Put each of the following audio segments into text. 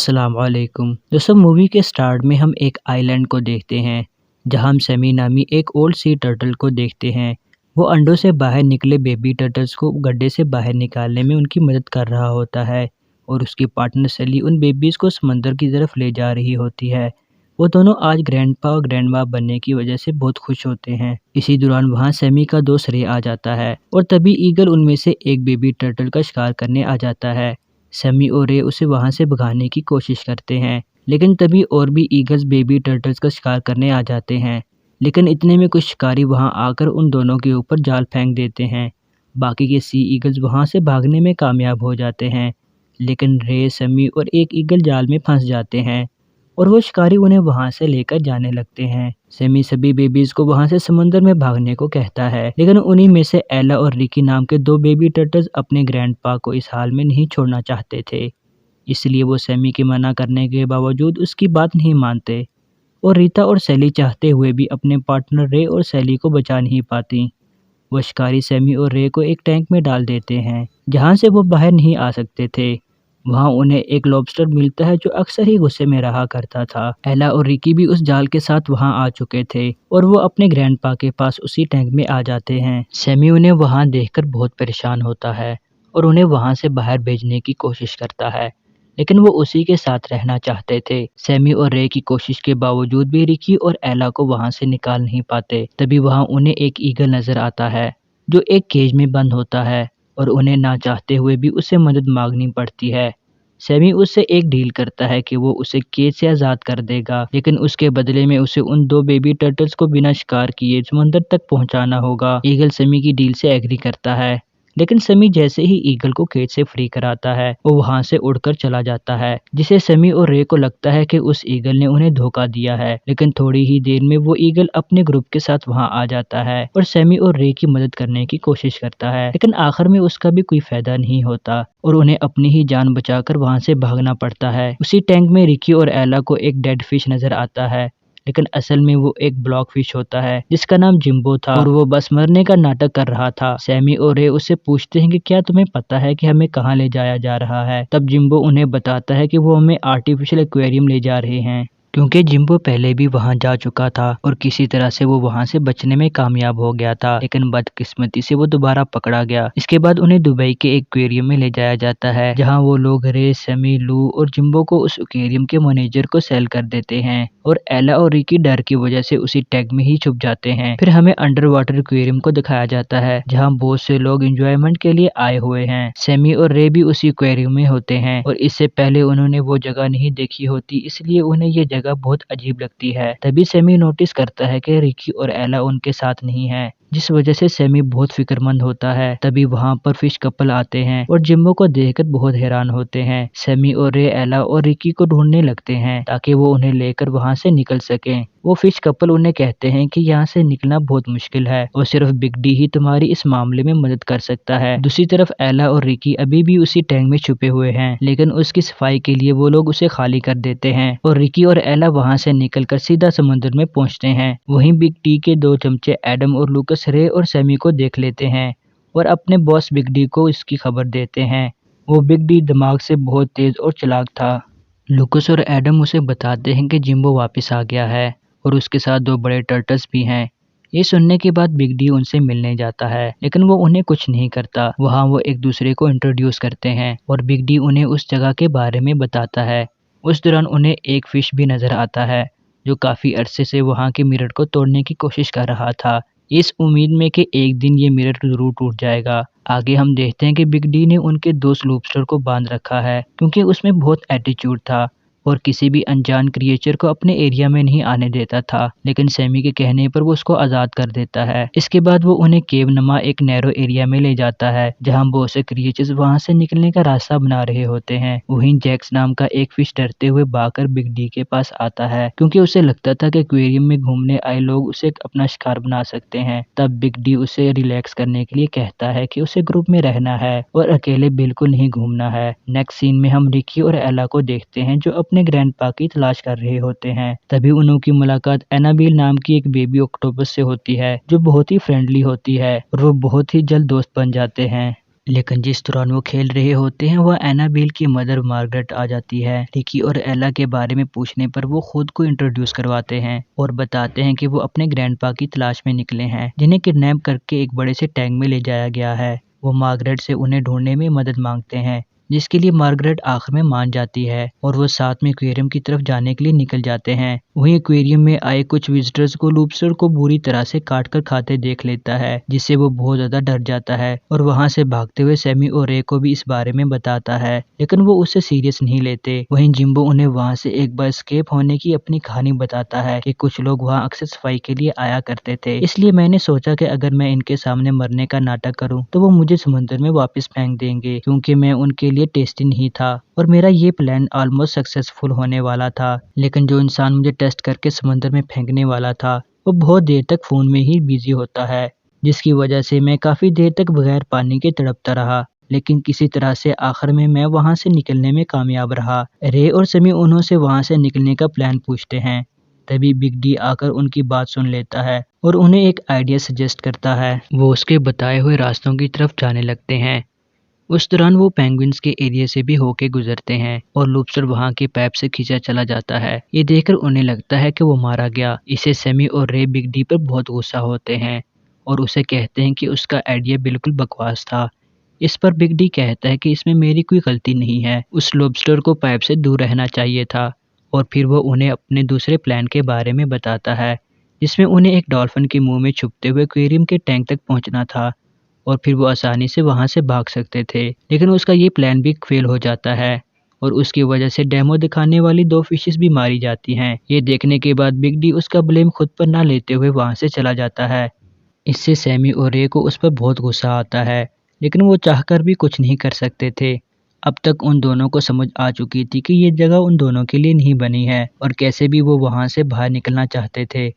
अस्सलाम वालेकुम। दोस्तों, मूवी के स्टार्ट में हम एक आइलैंड को देखते हैं जहां हम समी नामी एक ओल्ड सी टर्टल को देखते हैं। वो अंडों से बाहर निकले बेबी टर्टल्स को गड्ढे से बाहर निकालने में उनकी मदद कर रहा होता है और उसकी पार्टनर सैली उन बेबीज को समंदर की तरफ ले जा रही होती है। वो दोनों आज ग्रैंडपा और ग्रैंडमा बनने की वजह से बहुत खुश होते हैं। इसी दौरान वहां सैमी का दोस्त रे आ जाता है और तभी ईगल उनमें से एक बेबी टर्टल का शिकार करने आ जाता है। सैमी और रे उसे वहां से भगाने की कोशिश करते हैं, लेकिन तभी और भी ईगल्स बेबी टर्टल्स का शिकार करने आ जाते हैं। लेकिन इतने में कुछ शिकारी वहां आकर उन दोनों के ऊपर जाल फेंक देते हैं। बाकी के सी ईगल्स वहां से भागने में कामयाब हो जाते हैं, लेकिन रे, समी और एक ईगल जाल में फंस जाते हैं और वो शिकारी उन्हें वहां से लेकर जाने लगते हैं। सैमी सभी बेबीज को वहां से समंदर में भागने को कहता है, लेकिन उन्हीं में से एला और रिकी नाम के दो बेबी टर्टल्स अपने ग्रैंडपा को इस हाल में नहीं छोड़ना चाहते थे। इसलिए वो सैमी के मना करने के बावजूद उसकी बात नहीं मानते और रीता और सैली चाहते हुए भी अपने पार्टनर रे और सैली को बचा नहीं पाती। वो शिकारी सैमी और रे को एक टैंक में डाल देते हैं जहां से वो बाहर नहीं आ सकते थे। वहां उन्हें एक लॉबस्टर मिलता है जो अक्सर ही गुस्से में रहा करता था। एला और रिकी भी उस जाल के साथ वहां आ चुके थे और वो अपने ग्रैंडपा के पास उसी टैंक में आ जाते हैं। सैमी उन्हें वहां देखकर बहुत परेशान होता है और उन्हें वहां से बाहर भेजने की कोशिश करता है, लेकिन वो उसी के साथ रहना चाहते थे। सैमी और रे की कोशिश के बावजूद भी रिकी और एला को वहां से निकाल नहीं पाते। तभी वहां उन्हें एक ईगल नजर आता है जो एक केज में बंद होता है और उन्हें ना चाहते हुए भी उसे मदद मांगनी पड़ती है। सैमी उससे एक डील करता है कि वो उसे केज से आज़ाद कर देगा, लेकिन उसके बदले में उसे उन दो बेबी टर्टल्स को बिना शिकार किए समंदर तक पहुंचाना होगा। ईगल सैमी की डील से एग्री करता है, लेकिन सैमी जैसे ही ईगल को केज से फ्री कराता है वो वहां से उड़कर चला जाता है, जिसे सैमी और रे को लगता है कि उस ईगल ने उन्हें धोखा दिया है। लेकिन थोड़ी ही देर में वो ईगल अपने ग्रुप के साथ वहां आ जाता है और सैमी और रे की मदद करने की कोशिश करता है, लेकिन आखिर में उसका भी कोई फायदा नहीं होता और उन्हें अपनी ही जान बचाकर वहां से भागना पड़ता है। उसी टैंक में रिकी और एला को एक डेड फिश नजर आता है, लेकिन असल में वो एक ब्लॉक फिश होता है जिसका नाम जिम्बो था और वो बस मरने का नाटक कर रहा था। सैमी और रे उससे पूछते हैं कि क्या तुम्हें पता है कि हमें कहाँ ले जाया जा रहा है। तब जिम्बो उन्हें बताता है कि वो हमें आर्टिफिशियल एक्वेरियम ले जा रहे हैं, क्योंकि जिम्बो पहले भी वहां जा चुका था और किसी तरह से वो वहां से बचने में कामयाब हो गया था, लेकिन बदकिस्मती से वो दोबारा पकड़ा गया। इसके बाद उन्हें दुबई के एक्वेरियम में ले जाया जाता है, जहां वो लोग रे, समी, लू और जिम्बो को उस एक्वेरियम के मैनेजर को सेल कर देते हैं और एला और रिकी डर की वजह से उसी टैग में ही छुप जाते हैं। फिर हमें अंडर वाटर एक्वेरियम को दिखाया जाता है जहाँ बहुत से लोग एंजॉयमेंट के लिए आए हुए हैं। सैमी और रे भी उसी एक्वेरियम में होते हैं और इससे पहले उन्होंने वो जगह नहीं देखी होती, इसलिए उन्हें ये जगह बहुत अजीब लगती है। तभी सैमी नोटिस करता है कि रिकी और एला उनके साथ नहीं है, जिस वजह से सैमी बहुत फिक्रमंद होता है। तभी वहां पर फिश कपल आते हैं और जिम्बो को देखकर बहुत हैरान होते हैं। सैमी और रे एला और रिकी को ढूंढने लगते हैं ताकि वो उन्हें लेकर वहां से निकल सकें। वो फिश कपल उन्हें कहते हैं कि यहाँ से निकलना बहुत मुश्किल है और सिर्फ बिग डी ही तुम्हारी इस मामले में मदद कर सकता है। दूसरी तरफ एला और रिकी अभी भी उसी टैंक में छुपे हुए हैं, लेकिन उसकी सफाई के लिए वो लोग उसे खाली कर देते हैं और रिकी और एला वहां से निकलकर सीधा समुद्र में पहुंचते हैं। वहीं बिग डी के दो चमचे एडम और लूकस रे और सैमी को देख लेते हैं और अपने बॉस बिग डी को इसकी खबर देते हैं। वो बिग डी दिमाग से बहुत तेज और चालाक था। लूकस और एडम उसे बताते हैं कि जिम्बो वापस आ गया है और उसके साथ दो बड़े टर्टल्स भी हैं। ये सुनने के बाद बिग डी उनसे मिलने जाता है, लेकिन वो उन्हें कुछ नहीं करता। वहाँ वो एक दूसरे को इंट्रोड्यूस करते हैं और बिग डी उन्हें उस जगह के बारे में बताता है। उस दौरान उन्हें एक फिश भी नजर आता है जो काफी अरसे से वहाँ के मिरर को तोड़ने की कोशिश कर रहा था, इस उम्मीद में कि एक दिन ये मिरर जरूर टूट जाएगा। आगे हम देखते हैं कि बिग डी ने उनके दोस्त लूपस्टर को बांध रखा है क्योंकि उसमें बहुत एटीट्यूड था और किसी भी अनजान क्रिएचर को अपने एरिया में नहीं आने देता था, लेकिन सैमी के कहने पर वो उसको आजाद कर देता है। इसके बाद वो उन्हें केव नमा एक नैरो एरिया में ले जाता है जहां बहुत से क्रिएचर्स वहां से निकलने का रास्ता बना रहे होते हैं। वहीं जैक्स नाम का एक फिश डरते हुए भागकर बिग डी के पास आता है क्योंकि उसे लगता था कि एक्वेरियम में घूमने आए लोग उसे अपना शिकार बना सकते हैं। तब बिग डी उसे रिलैक्स करने के लिए कहता है कि उसे ग्रुप में रहना है और अकेले बिल्कुल नहीं घूमना है। नेक्स्ट सीन में हम रिकी और एला को देखते हैं जो अपने ग्रैंडपा की तलाश कर रहे होते हैं। तभी उनकी मुलाकात एनाबेल नाम की एक बेबी ऑक्टोपस से होती है जो बहुत ही फ्रेंडली होती है और वो बहुत ही जल्द दोस्त बन जाते हैं। लेकिन जिस दौरान वो खेल रहे होते हैं वह एनाबेल की मदर मार्गरेट आ जाती है। रिकी और एला के बारे में पूछने पर वो खुद को इंट्रोड्यूस करवाते हैं और बताते हैं कि वो अपने ग्रैंडपा की तलाश में निकले हैं जिन्हें किडनैप करके एक बड़े से टैंक में ले जाया गया है। वो मार्गरेट से उन्हें ढूंढने में मदद मांगते हैं जिसके लिए मार्गरेट आखिर में मान जाती है और वो साथ में एक्वेरियम की तरफ जाने के लिए निकल जाते हैं। वहीं एक्वेरियम में आए कुछ विजिटर्स को लॉबस्टर को बुरी तरह से काट कर खाते देख लेता है जिससे वो बहुत ज्यादा डर जाता है और वहां से भागते हुए सैमी और रे को भी इस बारे में बताता है, लेकिन वो उसे सीरियस नहीं लेते। वहीं जिम्बो उन्हें वहां से एक बार एस्केप होने की अपनी कहानी बताता है कि कुछ लोग वहां अक्सर सफाई के लिए आया करते थे, इसलिए मैंने सोचा कि अगर मैं इनके सामने मरने का नाटक करूं तो वो मुझे समुद्र में वापस फेंक देंगे क्योंकि मैं उनके लिए टेस्टी नहीं था और मेरा ये प्लान ऑलमोस्ट सक्सेसफुल होने वाला था। लेकिन जो इंसान मुझे टेस्ट करके समुद्र में फेंकने वाला था वो बहुत देर तक फोन में ही बिजी होता है, जिसकी वजह से मैं काफी देर तक बगैर पानी के तड़पता रहा। लेकिन किसी तरह से आखिर में मैं वहां से निकलने में कामयाब रहा। रे और समी उन्हों से वहां से निकलने का प्लान पूछते हैं। तभी बिग डी आकर उनकी बात सुन लेता है और उन्हें एक आइडिया सजेस्ट करता है। वो उसके बताए हुए रास्तों की तरफ जाने लगते हैं। उस दौरान वो पेंगुइन्स के एरिया से भी होके गुजरते हैं और लॉबस्टर वहां के पाइप से खींचा चला जाता है। ये देखकर उन्हें लगता है कि वो मारा गया। इसे सैमी और रे बिग डी पर बहुत गुस्सा होते हैं और उसे कहते हैं कि उसका आइडिया बिल्कुल बकवास था। इस पर बिग डी कहता है कि इसमें मेरी कोई गलती नहीं है, उस लॉबस्टर को पाइप से दूर रहना चाहिए था। और फिर वो उन्हें अपने दूसरे प्लान के बारे में बताता है जिसमें उन्हें एक डॉल्फिन के मुंह में छुपते हुए एक्वेरियम के टैंक तक पहुंचना था और फिर वो आसानी से वहां से भाग सकते थे। लेकिन उसका ये प्लान भी फेल हो जाता है और उसकी वजह से डेमो दिखाने वाली 2 फिशेस भी मारी जाती हैं। ये देखने के बाद बिग डी उसका ब्लेम खुद पर ना लेते हुए वहां से चला जाता है। इससे सैमी और रे को उस पर बहुत गुस्सा आता है, लेकिन वो चाहकर भी कुछ नहीं कर सकते थे। अब तक उन दोनों को समझ आ चुकी थी कि ये जगह उन दोनों के लिए नहीं बनी है और कैसे भी वो वहां से बाहर निकलना चाहते थे।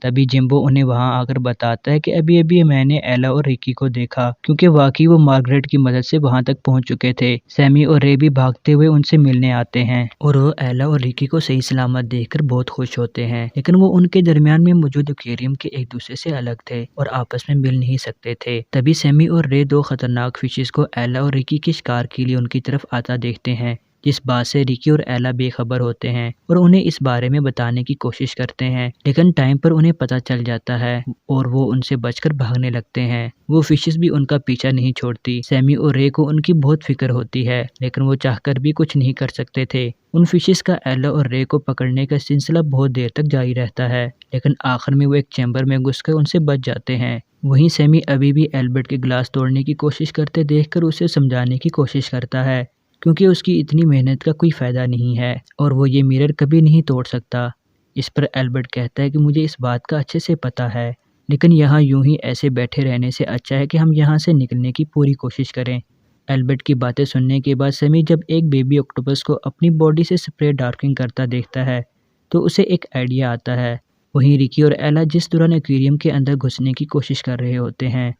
तभी जिम्बो उन्हें वहां आकर बताता है कि अभी अभी मैंने एला और रिकी को देखा, क्योंकि वाकई वो मार्गरेट की मदद से वहां तक पहुंच चुके थे। सैमी और रे भी भागते हुए उनसे मिलने आते हैं और वो एला और रिकी को सही सलामत देखकर बहुत खुश होते हैं, लेकिन वो उनके दरमियान में मौजूद एक्वेरियम के एक दूसरे से अलग थे और आपस में मिल नहीं सकते थे। तभी सैमी और रे 2 खतरनाक फिशेस को एला और रिकी के शिकार के लिए उनकी तरफ आता देखते हैं, जिस बात से रिकी और एला बेखबर होते हैं और उन्हें इस बारे में बताने की कोशिश करते हैं, लेकिन टाइम पर उन्हें पता चल जाता है और वो उनसे बचकर भागने लगते हैं। वो फिशेस भी उनका पीछा नहीं छोड़ती। सैमी और रे को उनकी बहुत फिक्र होती है, लेकिन वो चाहकर भी कुछ नहीं कर सकते थे। उन फिशेस का एला और रे को पकड़ने का सिलसिला बहुत देर तक जारी रहता है, लेकिन आखिर में वो एक चैम्बर में घुसकर उनसे बच जाते हैं। वहीं सैमी अभी भी एल्बर्ट के गिलास तोड़ने की कोशिश करते देखकर उसे समझाने की कोशिश करता है, क्योंकि उसकी इतनी मेहनत का कोई फ़ायदा नहीं है और वो ये मिरर कभी नहीं तोड़ सकता। इस पर एल्बर्ट कहता है कि मुझे इस बात का अच्छे से पता है, लेकिन यहाँ यूं ही ऐसे बैठे रहने से अच्छा है कि हम यहाँ से निकलने की पूरी कोशिश करें। एल्बर्ट की बातें सुनने के बाद समी जब एक बेबी ऑक्टोपस को अपनी बॉडी से स्प्रे डार्किंग करता देखता है तो उसे एक आइडिया आता है। वहीं रिकी और एला जिस दौरान एक्वेरियम के अंदर घुसने की कोशिश कर रहे होते हैं,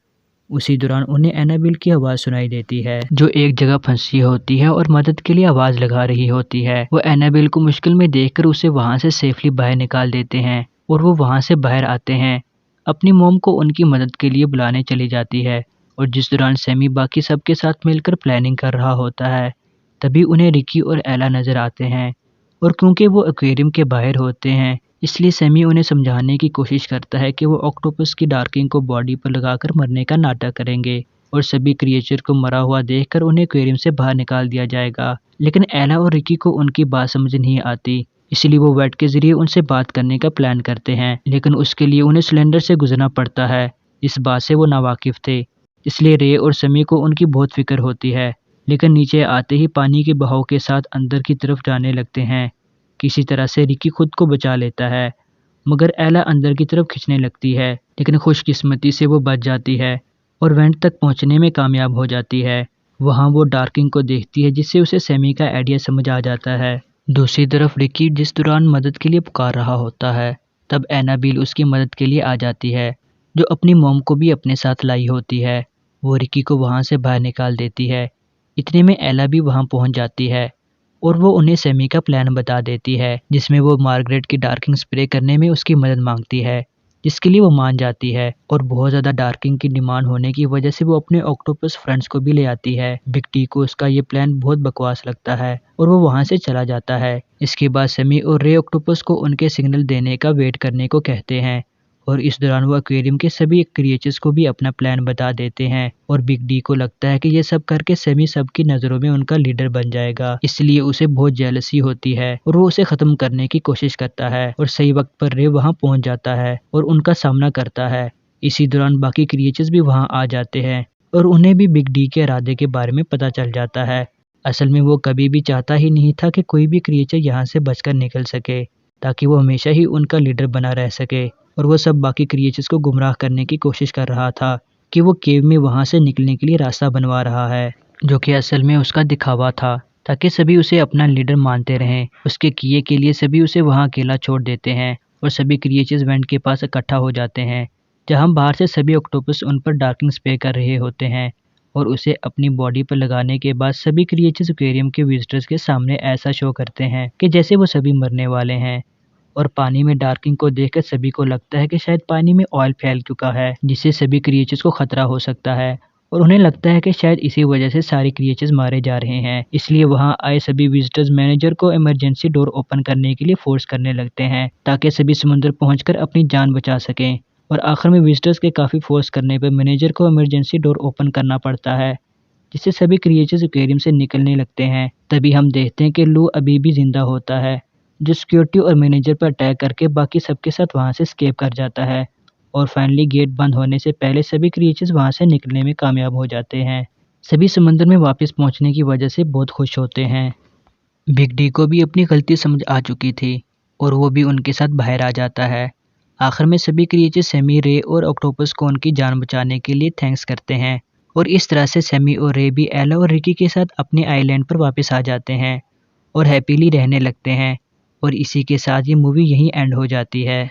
उसी दौरान उन्हें एनाबेल की आवाज़ सुनाई देती है, जो एक जगह फंसी होती है और मदद के लिए आवाज़ लगा रही होती है। वो एनाबेल को मुश्किल में देखकर उसे वहां से सेफली बाहर निकाल देते हैं और वो वहां से बाहर आते हैं। अपनी मॉम को उनकी मदद के लिए बुलाने चली जाती है और जिस दौरान सैमी बाकी सबके साथ मिलकर प्लानिंग कर रहा होता है, तभी उन्हें रिकी और एला नजर आते हैं और क्योंकि वो एक्वेरियम के बाहर होते हैं इसलिए सैमी उन्हें समझाने की कोशिश करता है कि वो ऑक्टोपस की डार्किंग को बॉडी पर लगाकर मरने का नाटक करेंगे और सभी क्रिएचर को मरा हुआ देखकर उन्हें एक्वेरियम से बाहर निकाल दिया जाएगा। लेकिन एला और रिकी को उनकी बात समझ नहीं आती, इसलिए वो वेट के जरिए उनसे बात करने का प्लान करते हैं, लेकिन उसके लिए उन्हें सिलेंडर से गुजरना पड़ता है। इस बात से वो नावाकिफ थे, इसलिए रे और समी को उनकी बहुत फिक्र होती है, लेकिन नीचे आते ही पानी के बहाव के साथ अंदर की तरफ जाने लगते हैं। किसी तरह से रिकी खुद को बचा लेता है, मगर एला अंदर की तरफ खींचने लगती है, लेकिन खुशकिस्मती से वो बच जाती है और वेंट तक पहुंचने में कामयाब हो जाती है। वहां वो डार्किंग को देखती है, जिससे उसे सैमी का आइडिया समझ आ जाता है। दूसरी तरफ रिकी जिस दौरान मदद के लिए पुकार रहा होता है, तब एनाबेल उसकी मदद के लिए आ जाती है, जो अपनी मॉम को भी अपने साथ लाई होती है। वो रिकी को वहां से बाहर निकाल देती है। इतने में एला भी वहां पहुंच जाती है और वो उन्हें सैमी का प्लान बता देती है, जिसमें वो मार्गरेट की डार्किंग स्प्रे करने में उसकी मदद मांगती है। जिसके लिए वो मान जाती है और बहुत ज़्यादा डार्किंग की डिमांड होने की वजह से वो अपने ऑक्टोपस फ्रेंड्स को भी ले आती है। बिग टी को उसका ये प्लान बहुत बकवास लगता है और वो वहाँ से चला जाता है। इसके बाद सैमी और रे ऑक्टोपस को उनके सिग्नल देने का वेट करने को कहते हैं और इस दौरान वो एक्वेरियम के सभी क्रिएचर्स को भी अपना प्लान बता देते हैं और बिग डी को लगता है कि ये सब करके सैमी सबकी नज़रों में उनका लीडर बन जाएगा, इसलिए उसे बहुत जेलसी होती है और वो उसे ख़त्म करने की कोशिश करता है और सही वक्त पर रे वहाँ पहुँच जाता है और उनका सामना करता है। इसी दौरान बाकी क्रिएचर्स भी वहाँ आ जाते हैं और उन्हें भी बिग डी के इरादे के बारे में पता चल जाता है। असल में वो कभी भी चाहता ही नहीं था कि कोई भी क्रिएचर यहाँ से बचकर निकल सके, ताकि वो हमेशा ही उनका लीडर बना रह सके और वो सब बाकी क्रिएचर्स को गुमराह करने की कोशिश कर रहा था कि वो केव में वहाँ से निकलने के लिए रास्ता बनवा रहा है, जो कि असल में उसका दिखावा था, ताकि सभी उसे अपना लीडर मानते रहें। उसके किए के लिए सभी उसे वहाँ अकेला छोड़ देते हैं और सभी क्रिएचर्स वेंट के पास इकट्ठा हो जाते हैं, जहाँ बाहर से सभी ऑक्टोपस उन पर डार्किंग स्प्रे कर रहे होते हैं और उसे अपनी बॉडी पर लगाने के बाद सभी क्रिएचर्स एक्वेरियम के विजिटर्स के सामने ऐसा शो करते हैं कि जैसे वो सभी मरने वाले हैं और पानी में डार्किंग को देखकर सभी को लगता है कि शायद पानी में ऑयल फैल चुका है, जिससे सभी क्रिएचर्स को खतरा हो सकता है और उन्हें लगता है कि शायद इसी वजह से सारे क्रिएचर्स मारे जा रहे हैं। इसलिए वहां आए सभी विजिटर्स मैनेजर को इमरजेंसी डोर ओपन करने के लिए फोर्स करने लगते हैं, ताकि सभी समुद्र पहुंचकर अपनी जान बचा सकें और आखिर में विजिटर्स के काफ़ी फोर्स करने पर मैनेजर को इमरजेंसी डोर ओपन करना पड़ता है, जिससे सभी क्रिएचर्स एक्वेरियम से निकलने लगते हैं। तभी हम देखते हैं कि लू अभी भी जिंदा होता है, जो सिक्योरिटी और मैनेजर पर अटैक करके बाकी सबके साथ वहां से एस्केप कर जाता है और फाइनली गेट बंद होने से पहले सभी क्रिएचर्स वहां से निकलने में कामयाब हो जाते हैं। सभी समंदर में वापस पहुंचने की वजह से बहुत खुश होते हैं। बिग डी को भी अपनी गलती समझ आ चुकी थी और वो भी उनके साथ बाहर आ जाता है। आखिर में सभी क्रिएचर सैमी, रे और ऑक्टोपस को उनकी जान बचाने के लिए थैंक्स करते हैं और इस तरह से सैमी और रे भी एला और रिकी के साथ अपने आइलैंड पर वापस आ जाते हैं और हैप्पीली रहने लगते हैं और इसी के साथ ये मूवी यहीं एंड हो जाती है।